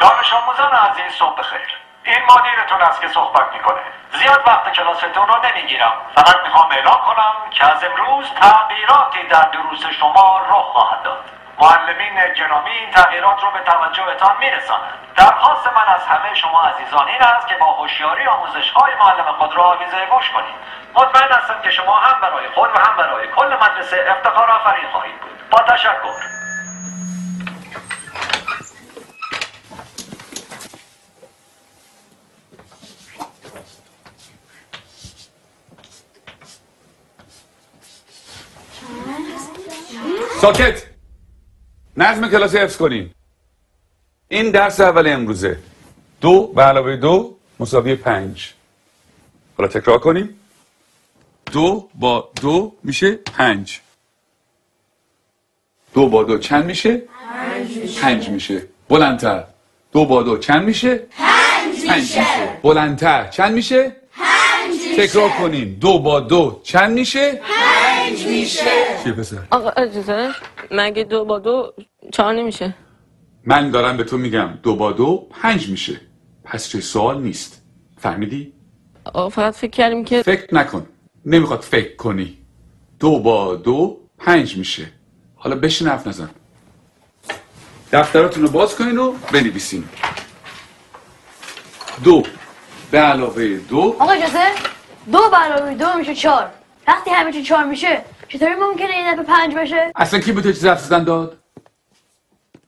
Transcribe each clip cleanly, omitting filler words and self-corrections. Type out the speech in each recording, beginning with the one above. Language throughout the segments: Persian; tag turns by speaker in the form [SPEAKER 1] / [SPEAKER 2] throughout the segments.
[SPEAKER 1] دانش آموزان عزیز صبح بخیر. این مدیرتون است که صحبت میکنه. زیاد وقت کلاستون رو نمیگیرم. فقط میخوام اعلام کنم که از امروز تغییراتی در دروس شما رخ خواهد داد. معلمین گرامی این تغییرات رو به توجهتان میرسانند. درخواست من از همه شما عزیزان این است که با هوشیاری آموزش‌های معلم خود را آویزه گوش کنید. مطمئن هستم که شما هم برای خود و هم برای کل مدرسه افتخار آفرین خواهید بود. با تشکر.
[SPEAKER 2] ساکت. نظم کلاس حفظ کنین. این درس اول امروزه. 2 به علاوه 2 مساوی 5. حالا تکرار کنیم. 2 با 2 میشه 5. 2 با 2 چند میشه؟ 5 میشه. بلندتر. 2 با 2 چند میشه؟ 5 میشه. بلندتر. چند میشه؟
[SPEAKER 3] 5 میشه.
[SPEAKER 2] تکرار کنین. 2 با 2 چند میشه؟
[SPEAKER 3] 5 میشه.
[SPEAKER 2] چیه پسر؟
[SPEAKER 4] آقا اجازه مگه 2 با 2 4 نمیشه؟
[SPEAKER 2] من دارم به تو میگم 2 با 2 5 میشه. پس چه سوال نیست. فهمیدی؟
[SPEAKER 4] آقا فقط فکر کردیم که
[SPEAKER 2] فکر نکن. نمیخواد فکر کنی. 2 با 2 5 میشه. حالا بشین حرف نزن. دفتراتون رو باز کنین و بنویسین. 2 به علاوه 2.
[SPEAKER 5] آقا اجازه 2 به علاوه 2 میشه 4. وقتی همه چی 4 میشه چطوری ممکنه این دفعه 5 بشه؟
[SPEAKER 2] اصلا کی به تو چیز حرف زدن داد؟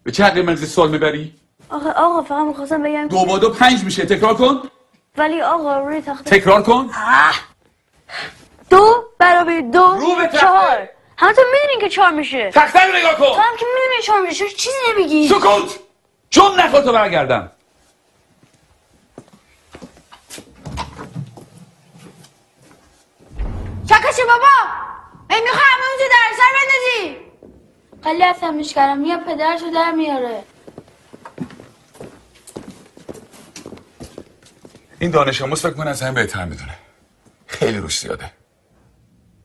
[SPEAKER 2] به چه حقی من سوال میبری؟
[SPEAKER 5] آقا فقط میخواستم بگم
[SPEAKER 2] 2 با 2 5 میشه. تکرار کن.
[SPEAKER 5] ولی آقا روی تخته
[SPEAKER 2] تکرار کن.
[SPEAKER 5] 2 به علاوه 2
[SPEAKER 2] رو به تخته.
[SPEAKER 5] 4. همتون میدونین که 4 میشه.
[SPEAKER 2] تخته رو نگاه کن.
[SPEAKER 5] تو هم که میدونین 4 میشه چیزی نمیگی.
[SPEAKER 2] سکوت. چون نخور تو برگردم.
[SPEAKER 5] چکشه بابا میخوای همون تو در سر بندازی. خیلی افهمش کردم یا پدرشو در میاره.
[SPEAKER 2] این دانش آموز فکر کنه از همه بهتر میدونه. خیلی روش زیاده.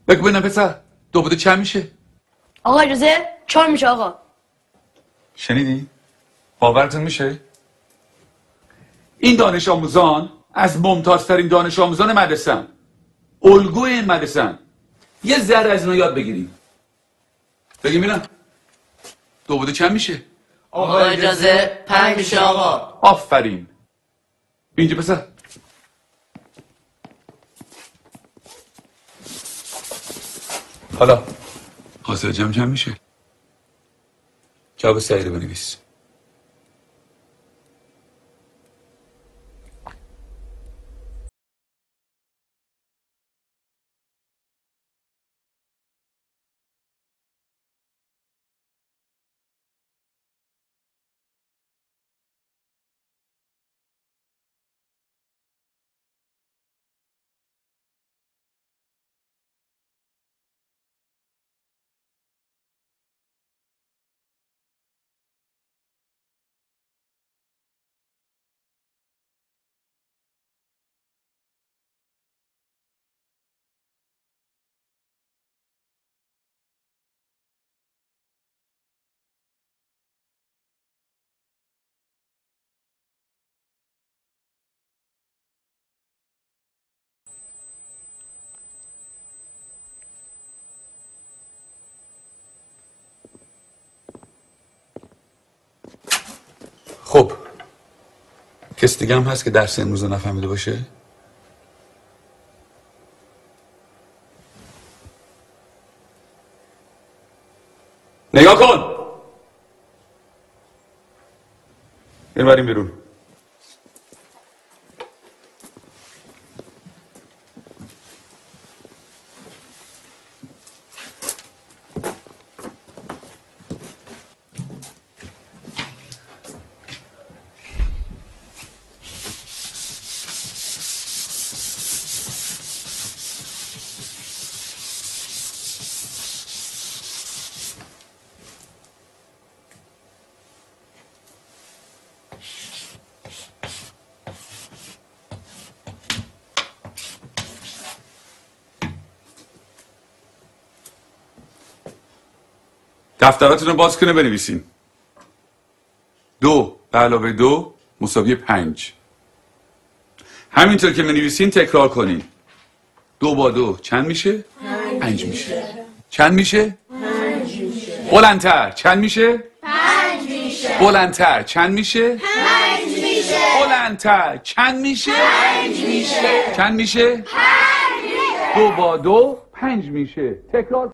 [SPEAKER 2] بگو ببینم پسر 2 با 2 چند میشه؟
[SPEAKER 5] آقا اجازه 4 میشه آقا.
[SPEAKER 2] شنیدی؟ باورتون میشه؟ این دانش آموزان از ممتازترین دانش آموزان مدرسه‌ان. الگوی این مدرسه‌ان. یه ذره از اینا یاد بگیریم. بگیم ببینم 2 با 2 چند میشه؟
[SPEAKER 3] آقا اجازه 5 میشه آقا.
[SPEAKER 2] آفرین. اینجا پسر. حالا حاصل جمع چند میشه؟ جواب صحیح رو بنویس. خب کس دیگه هم هست که درس امروز رو نفهمیده باشه؟ نگاه کن. بریم بیرون. دفتراتون رو باز کنه بنویسین. 2 به علاوه 2 مساوی 5. همینطور که بنویسین تکرار کنین. 2 با 2 چند میشه؟ 5 میشه. چند میشه؟
[SPEAKER 3] 5 میشه.
[SPEAKER 2] بلندتر چند میشه؟
[SPEAKER 3] 5 میشه.
[SPEAKER 2] بلندتر چند میشه؟
[SPEAKER 3] 5 میشه.
[SPEAKER 2] بلندتر چند میشه؟
[SPEAKER 3] 5 میشه.
[SPEAKER 2] چند میشه؟
[SPEAKER 3] 5 میشه.
[SPEAKER 2] 2 با 2 5 میشه. تکرار